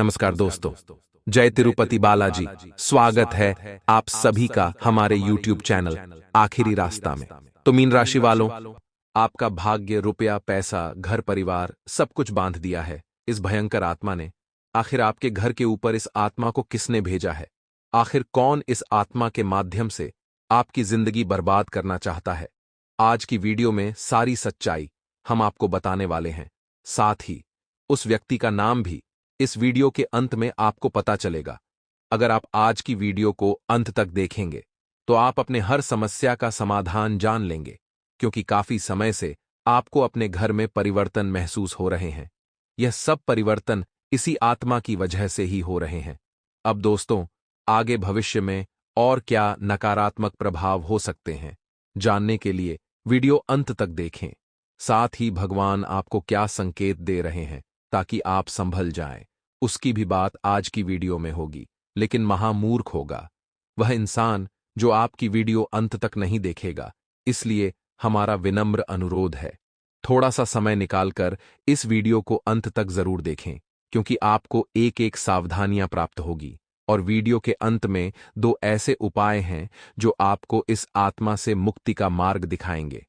नमस्कार दोस्तों। जय तिरुपति बालाजी। स्वागत है आप सभी का हमारे YouTube चैनल आखिरी रास्ता में। तो मीन राशि वालों, आपका भाग्य, रुपया, पैसा, घर परिवार सब कुछ बांध दिया है इस भयंकर आत्मा ने। आखिर आपके घर के ऊपर इस आत्मा को किसने भेजा है? आखिर कौन इस आत्मा के माध्यम से आपकी जिंदगी बर्बाद करना चाहता है? आज की वीडियो में सारी सच्चाई हम आपको बताने वाले हैं। साथ ही उस व्यक्ति का नाम भी इस वीडियो के अंत में आपको पता चलेगा। अगर आप आज की वीडियो को अंत तक देखेंगे तो आप अपने हर समस्या का समाधान जान लेंगे, क्योंकि काफी समय से आपको अपने घर में परिवर्तन महसूस हो रहे हैं। यह सब परिवर्तन इसी आत्मा की वजह से ही हो रहे हैं। अब दोस्तों, आगे भविष्य में और क्या नकारात्मक प्रभाव हो सकते हैं, जानने के लिए वीडियो अंत तक देखें। साथ ही भगवान आपको क्या संकेत दे रहे हैं ताकि आप संभल जाएं, उसकी भी बात आज की वीडियो में होगी। लेकिन महामूर्ख होगा वह इंसान जो आपकी वीडियो अंत तक नहीं देखेगा। इसलिए हमारा विनम्र अनुरोध है, थोड़ा सा समय निकालकर इस वीडियो को अंत तक जरूर देखें, क्योंकि आपको एक एक सावधानियां प्राप्त होगी। और वीडियो के अंत में 2 ऐसे उपाय हैं जो आपको इस आत्मा से मुक्ति का मार्ग दिखाएंगे।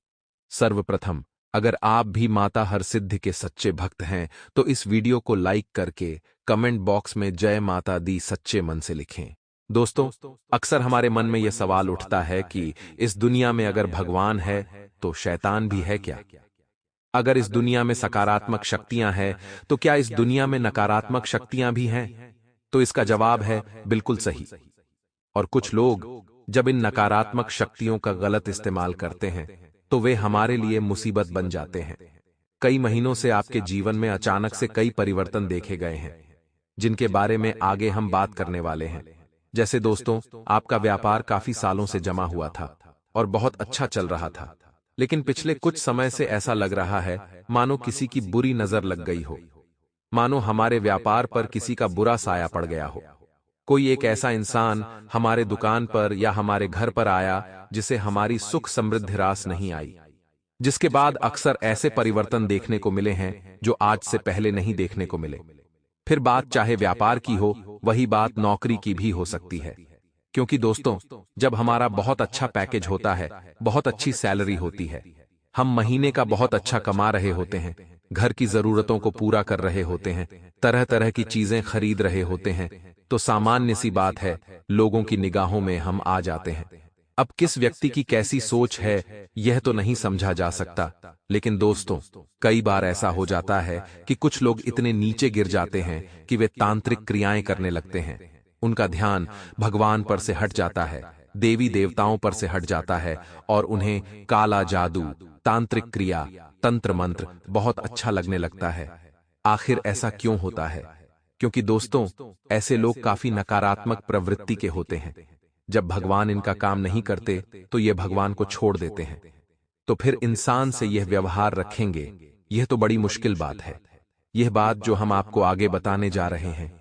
सर्वप्रथम, अगर आप भी माता हरसिद्धि के सच्चे भक्त हैं तो इस वीडियो को लाइक करके कमेंट बॉक्स में जय माता दी सच्चे मन से लिखें। दोस्तों, अक्सर हमारे मन में यह सवाल उठता है कि इस दुनिया में अगर भगवान है तो शैतान भी है क्या? अगर इस दुनिया में सकारात्मक शक्तियां हैं तो क्या इस दुनिया में नकारात्मक शक्तियां भी हैं? तो इसका जवाब है बिल्कुल सही। और कुछ लोग जब इन नकारात्मक शक्तियों का गलत इस्तेमाल करते हैं तो वे हमारे लिए मुसीबत बन जाते हैं। कई महीनों से आपके जीवन में अचानक से कई परिवर्तन देखे गए हैं, जिनके बारे में आगे हम बात करने वाले हैं। जैसे दोस्तों, आपका व्यापार काफी सालों से जमा हुआ था और बहुत अच्छा चल रहा था, लेकिन पिछले कुछ समय से ऐसा लग रहा है मानो किसी की बुरी नजर लग गई हो, मानो हमारे व्यापार पर किसी का बुरा साया पड़ गया हो। कोई एक ऐसा इंसान हमारे दुकान पर या हमारे घर पर आया जिसे हमारी सुख समृद्धि रास नहीं आई। जिसके बाद अक्सर ऐसे परिवर्तन देखने को मिले हैं जो आज से पहले नहीं देखने को मिले। फिर बात चाहे व्यापार की हो, वही बात नौकरी की भी हो सकती है। क्योंकि दोस्तों, जब हमारा बहुत अच्छा पैकेज होता है, बहुत अच्छी सैलरी होती है, हम महीने का बहुत अच्छा कमा रहे होते हैं, घर की जरूरतों को पूरा कर रहे होते हैं, तरह तरह की चीजें खरीद रहे होते हैं, तो सामान्य सी बात है लोगों की निगाहों में हम आ जाते हैं। अब किस व्यक्ति की कैसी सोच है यह तो नहीं समझा जा सकता, लेकिन दोस्तों, कई बार ऐसा हो जाता है कि कुछ लोग इतने नीचे गिर जाते हैं कि वे तांत्रिक क्रियाएं करने लगते हैं। उनका ध्यान भगवान पर से हट जाता है, देवी देवताओं पर से हट जाता है और उन्हें काला जादू, तांत्रिक क्रिया, तंत्र मंत्र बहुत अच्छा लगने लगता है। आखिर ऐसा क्यों होता है? क्योंकि दोस्तों, ऐसे लोग काफी नकारात्मक प्रवृत्ति के होते हैं। जब भगवान इनका काम नहीं करते तो ये भगवान को छोड़ देते हैं। तो फिर इंसान से यह व्यवहार रखेंगे, यह तो बड़ी मुश्किल बात है। यह बात जो हम आपको आगे बताने जा रहे हैं,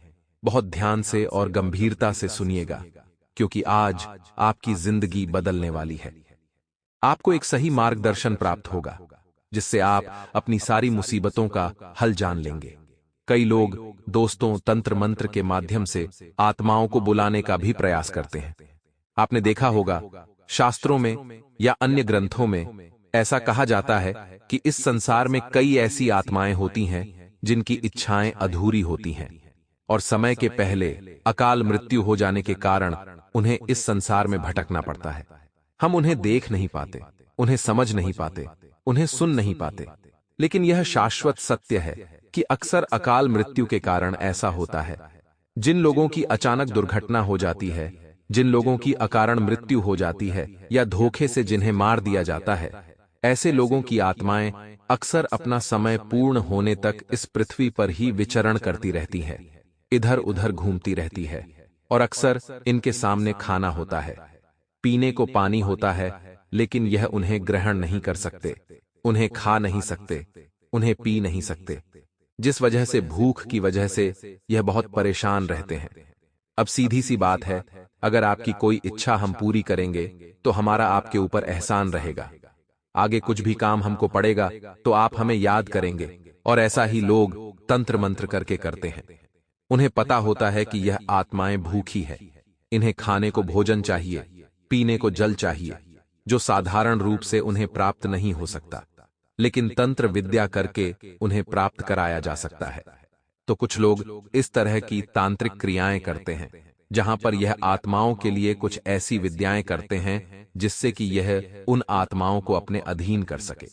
बहुत ध्यान से और गंभीरता से सुनिएगा, क्योंकि आज आपकी जिंदगी बदलने वाली है। आपको एक सही मार्गदर्शन प्राप्त होगा, जिससे आप अपनी सारी मुसीबतों का हल जान लेंगे। कई लोग दोस्तों तंत्र मंत्र के माध्यम से आत्माओं को बुलाने का भी प्रयास करते हैं। आपने देखा होगा, शास्त्रों में या अन्य ग्रंथों में ऐसा कहा जाता है कि इस संसार में कई ऐसी आत्माएं होती हैं जिनकी इच्छाएं अधूरी होती हैं और समय के पहले अकाल मृत्यु हो जाने के कारण उन्हें इस संसार में भटकना पड़ता है। हम उन्हें देख नहीं पाते, उन्हें समझ नहीं पाते, उन्हें सुन नहीं पाते, लेकिन यह शाश्वत सत्य है कि अक्सर अकाल मृत्यु के कारण ऐसा होता है। जिन लोगों की अचानक दुर्घटना हो जाती है, जिन लोगों की अकारण मृत्यु हो जाती है या धोखे से जिन्हें मार दिया जाता है, ऐसे लोगों की आत्माएं अक्सर अपना समय पूर्ण होने तक इस पृथ्वी पर ही विचरण करती रहती है, इधर उधर घूमती रहती है। और अक्सर इनके सामने खाना होता है, पीने को पानी होता है, लेकिन यह उन्हें ग्रहण नहीं कर सकते, उन्हें खा नहीं सकते, उन्हें पी नहीं सकते, जिस वजह से भूख की वजह से यह बहुत परेशान रहते हैं। अब सीधी सी बात है, अगर आपकी कोई इच्छा हम पूरी करेंगे तो हमारा आपके ऊपर एहसान रहेगा। आगे कुछ भी काम हमको पड़ेगा तो आप हमें याद करेंगे, और ऐसा ही लोग तंत्र मंत्र करके करते हैं। उन्हें पता होता है कि यह आत्माएं भूखी है, इन्हें खाने को भोजन चाहिए, पीने को जल चाहिए, जो साधारण रूप से उन्हें प्राप्त नहीं हो सकता, लेकिन तंत्र विद्या करके उन्हें प्राप्त कराया जा सकता है। तो कुछ लोग इस तरह की तांत्रिक क्रियाएं करते हैं, जहां पर यह आत्माओं के लिए कुछ ऐसी विद्याएं करते हैं जिससे कि यह उन आत्माओं को अपने अधीन कर सके।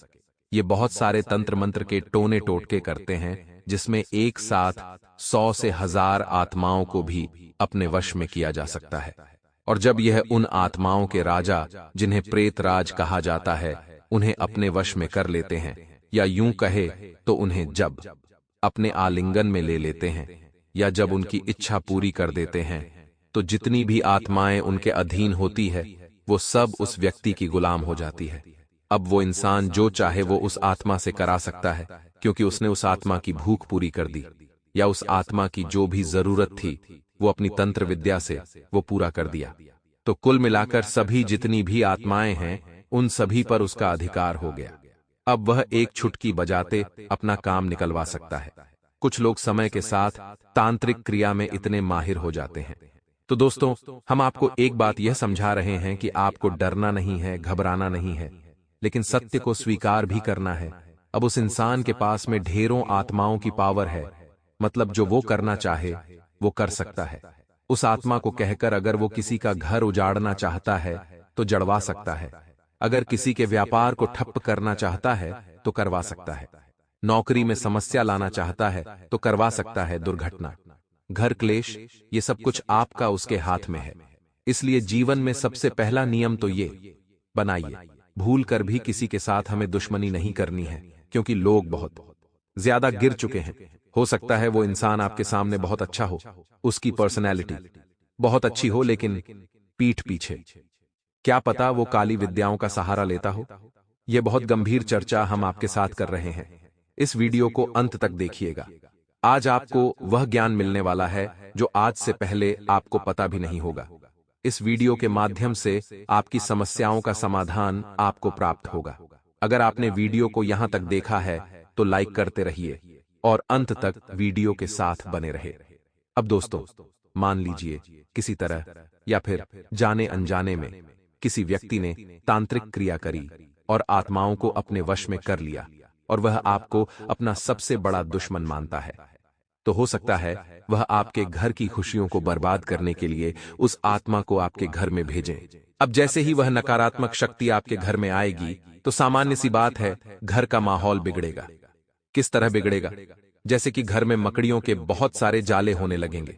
ये बहुत सारे तंत्र मंत्र के टोने टोटके करते हैं, जिसमें एक साथ 100 से 1000 आत्माओं को भी अपने वश में किया जा सकता है। और जब यह उन आत्माओं के राजा, जिन्हें प्रेत राज कहा जाता है, उन्हें अपने वश में कर लेते हैं, या यूं कहे तो उन्हें जब अपने आलिंगन में ले लेते हैं, या जब उनकी इच्छा पूरी कर देते हैं, तो जितनी भी आत्माएं उनके अधीन होती है, वो सब उस व्यक्ति की गुलाम हो जाती है। अब वो इंसान जो चाहे वो उस आत्मा से करा सकता है, क्योंकि उसने उस आत्मा की भूख पूरी कर दी, या उस आत्मा की जो भी जरूरत थी वो अपनी तंत्र विद्या से वो पूरा कर दिया। तो कुल मिलाकर सभी जितनी भी आत्माएं हैं, उन सभी पर उसका अधिकार हो गया। अब वह एक छुटकी बजाते अपना काम निकलवा सकता है। कुछ लोग समय के साथ तांत्रिक क्रिया में इतने माहिर हो जाते हैं। तो दोस्तों, हम आपको एक बात यह समझा रहे हैं कि आपको डरना नहीं है, घबराना नहीं है, लेकिन सत्य को स्वीकार भी करना है। अब उस इंसान के पास में ढेरों आत्माओं की पावर है, मतलब जो वो करना चाहे वो कर सकता है। उस आत्मा को कहकर अगर वो किसी का घर उजाड़ना चाहता है तो जड़वा सकता है, अगर किसी के व्यापार को ठप्प करना चाहता है तो करवा सकता है, नौकरी में समस्या लाना चाहता है तो करवा सकता है, दुर्घटना, घर क्लेश, ये सब कुछ आपका उसके हाथ में है। इसलिए जीवन में सबसे पहला नियम तो ये बनाइए, भूल कर भी किसी के साथ हमें दुश्मनी नहीं करनी है, क्योंकि लोग बहुत ज्यादा गिर चुके हैं। हो सकता है वो इंसान आपके सामने बहुत अच्छा हो, उसकी पर्सनैलिटी बहुत अच्छी हो, लेकिन पीठ पीछे क्या पता वो काली विद्याओं का सहारा लेता हो। यह बहुत गंभीर चर्चा हम आपके साथ कर रहे हैं। इस वीडियो को अंत तक देखिएगा। आज आपको वह ज्ञान मिलने वाला है जो आज से पहले आपको पता भी नहीं होगा। इस वीडियो के माध्यम से आपकी समस्याओं का समाधान आपको प्राप्त होगा। अगर आपने वीडियो को यहां तक देखा है तो लाइक करते रहिए और अंत तक वीडियो के साथ बने रहे। अब दोस्तों, मान लीजिए किसी तरह या फिर जाने अनजाने में किसी व्यक्ति ने तांत्रिक क्रिया करी और आत्माओं को अपने वश में कर लिया, और वह आपको अपना सबसे बड़ा दुश्मन मानता है। तो हो सकता है वह आपके घर की खुशियों को बर्बाद करने के लिए उस आत्मा को आपके घर में भेजें। अब जैसे ही वह नकारात्मक शक्ति आपके घर में आएगी तो सामान्य सी बात है, घर का माहौल बिगड़ेगा। किस तरह बिगड़ेगा? जैसे कि घर में मकड़ियों के बहुत सारे जाले होने लगेंगे।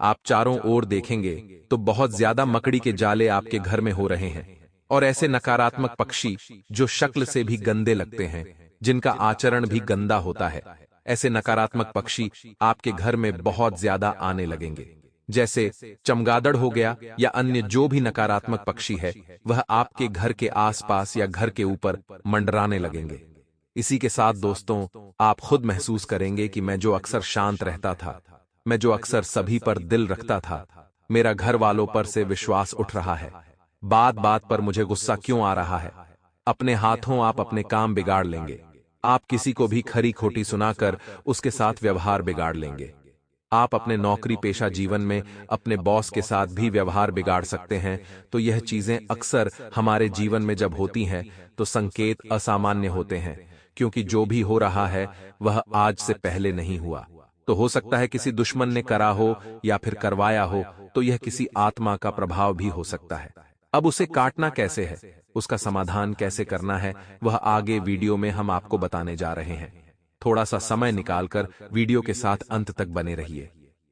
आप चारों ओर देखेंगे तो बहुत ज्यादा मकड़ी के जाले आपके घर में हो रहे हैं, और ऐसे नकारात्मक पक्षी जो शक्ल से भी गंदे लगते हैं, जिनका आचरण भी गंदा होता है, ऐसे नकारात्मक पक्षी आपके घर में बहुत ज्यादा आने लगेंगे। जैसे चमगादड़ हो गया या अन्य जो भी नकारात्मक पक्षी है, वह आपके घर के आसपास या घर के ऊपर मंडराने लगेंगे। इसी के साथ दोस्तों, आप खुद महसूस करेंगे कि मैं जो अक्सर शांत रहता था, मैं जो अक्सर सभी पर दिल रखता था, मेरा घर वालों पर से विश्वास उठ रहा है। बात बात पर मुझे गुस्सा क्यों आ रहा है? अपने हाथों आप अपने काम बिगाड़ लेंगे। आप किसी को भी खरी खोटी सुनाकर उसके साथ व्यवहार बिगाड़ लेंगे। आप अपने नौकरी पेशा जीवन में अपने बॉस के साथ भी व्यवहार बिगाड़ सकते हैं। तो यह चीजें अक्सर हमारे जीवन में जब होती हैं तो संकेत असामान्य होते हैं, क्योंकि जो भी हो रहा है वह आज से पहले नहीं हुआ। तो हो सकता है किसी दुश्मन ने करा हो या फिर करवाया हो, तो यह किसी आत्मा का प्रभाव भी हो सकता है। अब उसे काटना कैसे है, उसका समाधान कैसे करना है, वह आगे वीडियो में हम आपको बताने जा रहे हैं। थोड़ा सा समय निकालकर वीडियो के साथ अंत तक बने रहिए।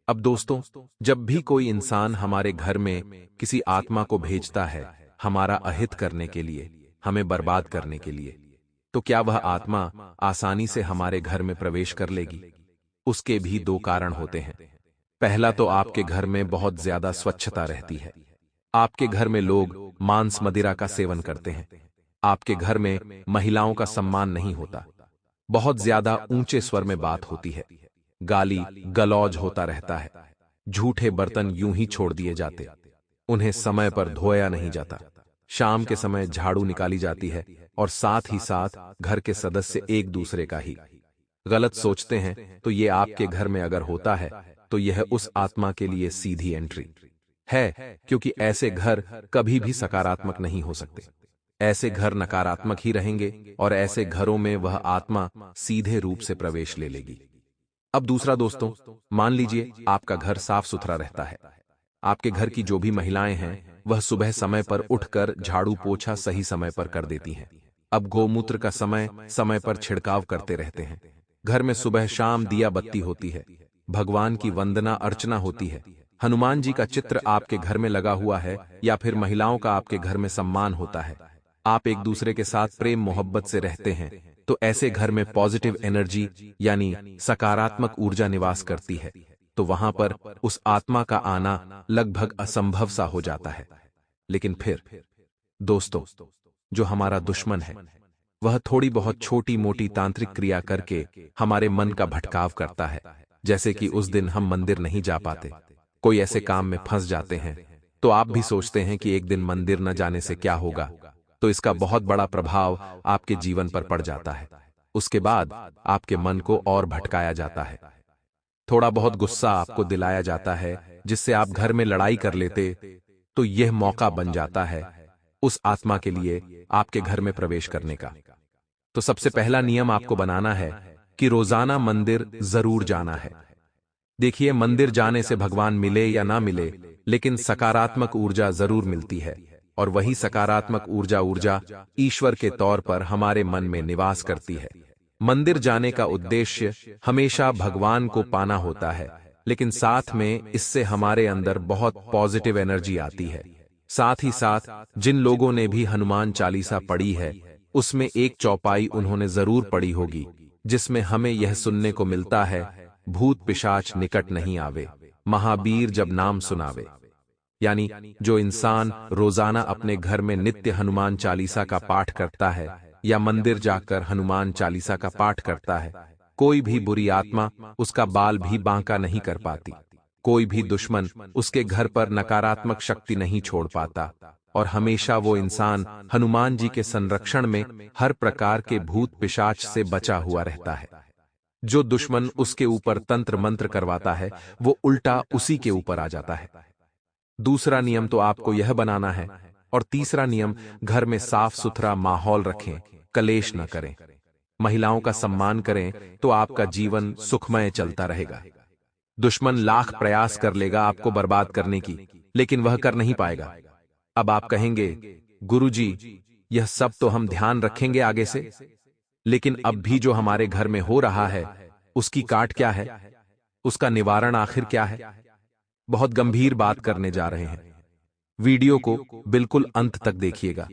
अब दोस्तों, जब भी कोई इंसान हमारे घर में किसी आत्मा को भेजता है हमारा अहित करने के लिए, हमें बर्बाद करने के लिए, तो क्या वह आत्मा आसानी से हमारे घर में प्रवेश कर लेगी? उसके भी दो कारण होते हैं। पहला तो आपके घर में बहुत ज्यादा स्वच्छता रहती है। आपके घर में लोग मांस मदिरा का सेवन करते हैं। आपके घर में महिलाओं का सम्मान नहीं होता। बहुत ज्यादा ऊंचे स्वर में बात होती है। गाली गलौज होता रहता है। झूठे बर्तन यूं ही छोड़ दिए जाते, उन्हें समय पर धोया नहीं जाता। शाम के समय झाड़ू निकाली जाती है, और साथ ही साथ घर के सदस्य एक दूसरे का ही गलत सोचते हैं। तो ये आपके घर में अगर होता है तो यह उस आत्मा के लिए सीधी एंट्री है, क्योंकि ऐसे घर कभी भी सकारात्मक नहीं हो सकते। ऐसे घर नकारात्मक ही रहेंगे और ऐसे घरों में वह आत्मा सीधे रूप से प्रवेश ले लेगी। अब दूसरा दोस्तों, मान लीजिए आपका घर साफ सुथरा रहता है। आपके घर की जो भी महिलाएं हैं वह सुबह समय पर उठकर झाड़ू पोछा सही समय पर कर देती हैं। अब गोमूत्र का समय समय पर छिड़काव करते रहते हैं। घर में सुबह शाम दिया बत्ती होती है, भगवान की वंदना अर्चना होती है, हनुमान जी का चित्र आपके घर में लगा हुआ है, या फिर महिलाओं का आपके घर में सम्मान होता है। आप एक दूसरे के साथ प्रेम मोहब्बत से रहते हैं, तो ऐसे घर में पॉजिटिव एनर्जी यानी सकारात्मक ऊर्जा निवास करती है। तो वहां पर उस आत्मा का आना लगभग असंभव सा हो जाता है। लेकिन फिर दोस्तों, जो हमारा दुश्मन है वह थोड़ी बहुत छोटी मोटी तांत्रिक क्रिया करके हमारे मन का भटकाव करता है। जैसे कि उस दिन हम मंदिर नहीं जा पाते, कोई ऐसे काम में फंस जाते हैं, तो आप भी सोचते हैं कि एक दिन मंदिर न जाने से क्या होगा, तो इसका बहुत बड़ा प्रभाव आपके जीवन पर पड़ जाता है। उसके बाद आपके मन को और भटकाया जाता है, थोड़ा बहुत गुस्सा आपको दिलाया जाता है, जिससे आप घर में लड़ाई कर लेते, तो यह मौका बन जाता है उस आत्मा के लिए आपके घर में प्रवेश करने का। तो सबसे पहला नियम आपको बनाना है कि रोजाना मंदिर जरूर जाना है। देखिए, मंदिर जाने से भगवान मिले या ना मिले, लेकिन सकारात्मक ऊर्जा जरूर मिलती है, और वही सकारात्मक ऊर्जा ईश्वर के तौर पर हमारे मन में निवास करती है। मंदिर जाने का उद्देश्य हमेशा भगवान को पाना होता है, लेकिन साथ में इससे हमारे अंदर बहुत पॉजिटिव एनर्जी आती है। साथ ही साथ जिन लोगों ने भी हनुमान चालीसा पढ़ी है, उसमें एक चौपाई उन्होंने जरूर पढ़ी होगी, जिसमें हमें यह सुनने को मिलता है, भूत पिशाच निकट नहीं आवे, महावीर जब नाम सुनावे। यानी जो इंसान रोजाना अपने घर में नित्य हनुमान चालीसा का पाठ करता है या मंदिर जाकर हनुमान चालीसा का पाठ करता है, कोई भी बुरी आत्मा उसका बाल भी बांका नहीं कर पाती, कोई भी दुश्मन उसके घर पर नकारात्मक शक्ति नहीं छोड़ पाता, और हमेशा वो इंसान हनुमान जी के संरक्षण में हर प्रकार के भूत पिशाच से बचा हुआ रहता है। जो दुश्मन उसके ऊपर तंत्र मंत्र करवाता है, वो उल्टा उसी के ऊपर आ जाता है। दूसरा नियम तो आपको यह बनाना है, और तीसरा नियम, घर में साफ सुथरा माहौल रखें, कलेश न करें, महिलाओं का सम्मान करें, तो आपका जीवन सुखमय चलता रहेगा। दुश्मन लाख प्रयास कर लेगा आपको बर्बाद करने की, लेकिन वह कर नहीं पाएगा। अब आप कहेंगे, गुरुजी, यह सब तो हम ध्यान रखेंगे आगे से, लेकिन अब भी जो हमारे घर में हो रहा है उसकी काट क्या है, उसका निवारण आखिर क्या है? बहुत गंभीर बात करने जा रहे हैं, वीडियो को बिल्कुल अंत तक देखिएगा।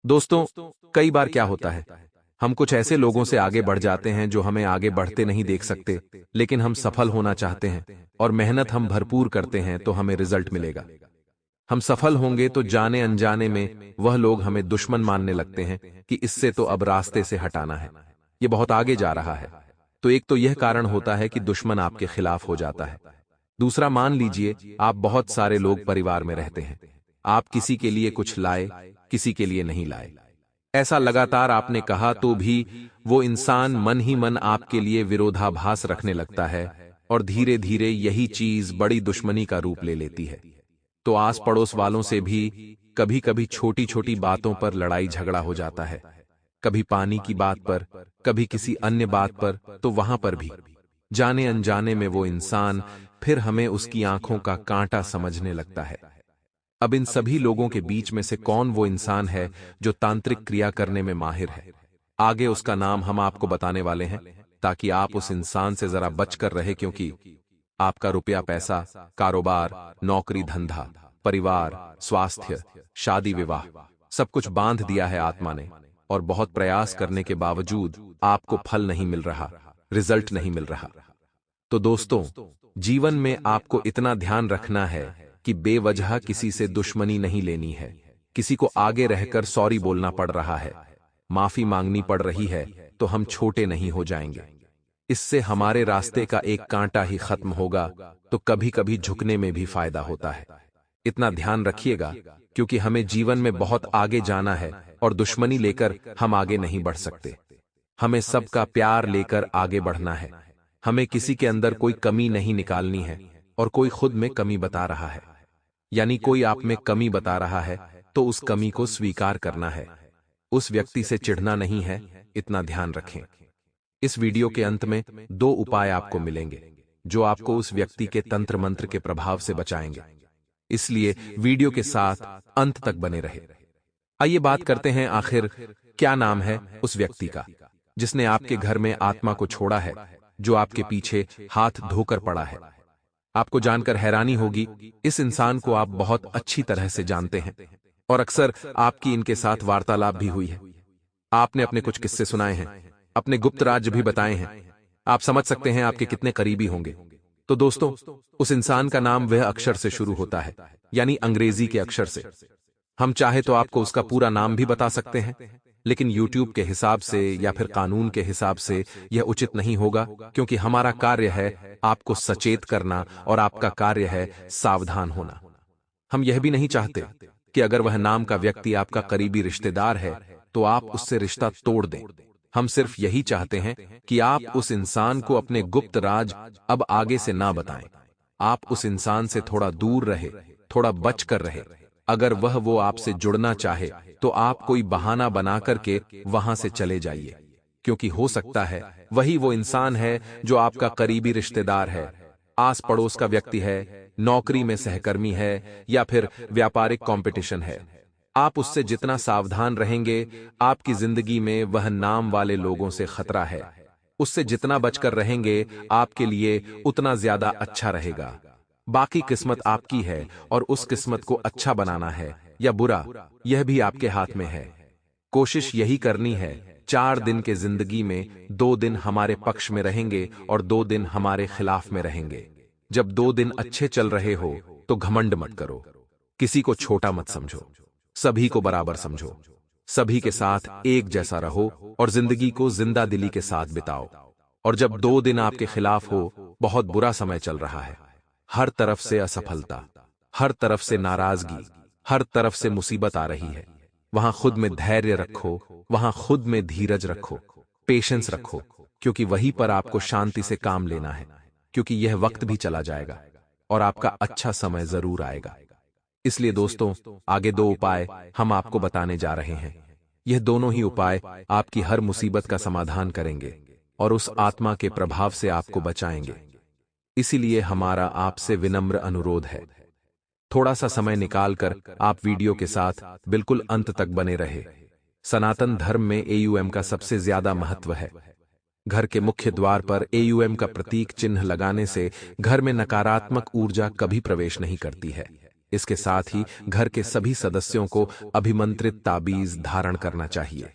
दोस्तों, कई बार क्या होता है, हम कुछ ऐसे लोगों से आगे बढ़ जाते हैं जो हमें आगे बढ़ते नहीं देख सकते, लेकिन हम सफल होना चाहते हैं और मेहनत हम भरपूर करते हैं तो हमें रिजल्ट मिलेगा। हम सफल होंगे तो जाने अनजाने में वह लोग हमें दुश्मन मानने लगते हैं कि इससे तो अब रास्ते से हटाना है, ये बहुत आगे जा रहा है। तो एक तो यह कारण होता है कि दुश्मन आपके खिलाफ हो जाता है। दूसरा, मान लीजिए आप बहुत सारे लोग परिवार में रहते हैं, आप किसी के लिए कुछ लाए, किसी के लिए नहीं लाए, ऐसा लगातार आपने कहा तो भी वो इंसान मन ही मन आपके लिए विरोधाभास रखने लगता है, और धीरे धीरे यही चीज बड़ी दुश्मनी का रूप ले लेती है। तो आस पड़ोस वालों से भी कभी कभी छोटी छोटी बातों पर लड़ाई झगड़ा हो जाता है, कभी पानी की बात पर, कभी किसी अन्य बात पर, तो वहां पर भी जाने अनजाने में वो इंसान फिर हमें उसकी आंखों का कांटा समझने लगता है। अब इन सभी लोगों के बीच में से कौन वो इंसान है जो तांत्रिक क्रिया करने में माहिर है? आगे उसका नाम हम आपको बताने वाले हैं, ताकि आप उस इंसान से जरा बचकर रहे, क्योंकि आपका रुपया पैसा, कारोबार, नौकरी धंधा, परिवार, स्वास्थ्य, शादी विवाह, सब कुछ बांध दिया है आत्मा ने, और बहुत प्रयास करने के बावजूद आपको फल नहीं मिल रहा, रिजल्ट नहीं मिल रहा। तो दोस्तों, जीवन में आपको इतना ध्यान रखना है कि बेवजह किसी से दुश्मनी नहीं लेनी है। किसी को आगे रहकर सॉरी बोलना पड़ रहा है, माफी मांगनी पड़ रही है, तो हम छोटे नहीं हो जाएंगे। इससे हमारे रास्ते का एक कांटा ही खत्म होगा, तो कभी कभी झुकने में भी फायदा होता है। इतना ध्यान रखिएगा, क्योंकि हमें जीवन में बहुत आगे जाना है और दुश्मनी लेकर हम आगे नहीं बढ़ सकते। हमें सबका प्यार लेकर आगे बढ़ना है, हमें किसी के अंदर कोई कमी नहीं निकालनी है और कोई खुद में कमी बता रहा है, यानी कोई आप में कमी बता रहा है तो उस कमी को स्वीकार करना है। उस व्यक्ति से चिढ़ना नहीं है, इतना ध्यान रखें। इस वीडियो के अंत में 2 उपाय आपको मिलेंगे जो आपको उस व्यक्ति के तंत्र मंत्र के प्रभाव से बचाएंगे, इसलिए वीडियो के साथ अंत तक बने रहे। आइए बात करते हैं आखिर क्या नाम है उस व्यक्ति का जिसने आपके घर में आत्मा को छोड़ा है, जो आपके पीछे हाथ धोकर पड़ा है। आपको जानकर हैरानी होगी, इस इंसान को आप बहुत अच्छी तरह से जानते हैं और अक्सर आपकी इनके साथ वार्तालाप भी हुई है। आपने अपने कुछ किस्से सुनाए हैं, अपने गुप्त राज भी बताए हैं। आप समझ सकते हैं आपके कितने करीबी होंगे। तो दोस्तों, उस इंसान का नाम वह अक्षर से शुरू होता है, यानी अंग्रेजी के अक्षर से। हम चाहे तो आपको उसका पूरा नाम भी बता सकते हैं, लेकिन YouTube के हिसाब से या फिर कानून के हिसाब से यह उचित नहीं होगा, क्योंकि हमारा कार्य है आपको सचेत करना और आपका कार्य है सावधान होना। हम यह भी नहीं चाहते कि अगर वह नाम का व्यक्ति आपका करीबी रिश्तेदार है तो आप उससे रिश्ता तोड़ दें। हम सिर्फ यही चाहते हैं कि आप उस इंसान को अपने गुप्त राज अब आगे से ना बताएं। आप उस इंसान से थोड़ा दूर रहे, थोड़ा बच कर रहे। अगर वो आपसे जुड़ना चाहे तो आप कोई बहाना बना करके वहां से चले जाइए, क्योंकि हो सकता है वही वो इंसान है जो आपका करीबी रिश्तेदार है, आस पड़ोस का व्यक्ति है, नौकरी में सहकर्मी है या फिर व्यापारिक कंपटीशन है। आप उससे जितना सावधान रहेंगे, आपकी जिंदगी में वह नाम वाले लोगों से खतरा है। उससे जितना बचकर रहेंगे, आपके लिए उतना ज्यादा अच्छा रहेगा। बाकी किस्मत आपकी है और उस किस्मत को अच्छा बनाना है या बुरा, यह भी आपके हाथ में है। कोशिश यही करनी है 4 दिन के जिंदगी में 2 दिन हमारे पक्ष में रहेंगे और 2 दिन हमारे खिलाफ में रहेंगे। जब 2 दिन अच्छे चल रहे हो तो घमंड मत करो, किसी को छोटा मत समझो, सभी को बराबर समझो, सभी के साथ एक जैसा रहो और जिंदगी को जिंदा दिली के साथ बिताओ। और जब 2 दिन आपके खिलाफ हो, बहुत बुरा समय चल रहा है, हर तरफ से असफलता, हर तरफ से नाराजगी, हर तरफ से मुसीबत आ रही है, वहां खुद में धैर्य रखो, वहां खुद में धीरज रखो, पेशेंस रखो, क्योंकि वहीं पर आपको शांति से काम लेना है, क्योंकि यह वक्त भी चला जाएगा और आपका अच्छा समय जरूर आएगा। इसलिए दोस्तों, आगे 2 उपाय हम आपको बताने जा रहे हैं। यह दोनों ही उपाय आपकी हर मुसीबत का समाधान करेंगे और उस आत्मा के प्रभाव से आपको बचाएंगे। इसीलिए हमारा आपसे विनम्र अनुरोध है, थोड़ा सा समय निकालकर आप वीडियो के साथ बिल्कुल अंत तक बने रहे। सनातन धर्म में AUM का सबसे ज्यादा महत्व है। घर के मुख्य द्वार पर AUM का प्रतीक चिन्ह लगाने से घर में नकारात्मक ऊर्जा कभी प्रवेश नहीं करती है। इसके साथ ही घर के सभी सदस्यों को अभिमंत्रित ताबीज धारण करना चाहिए।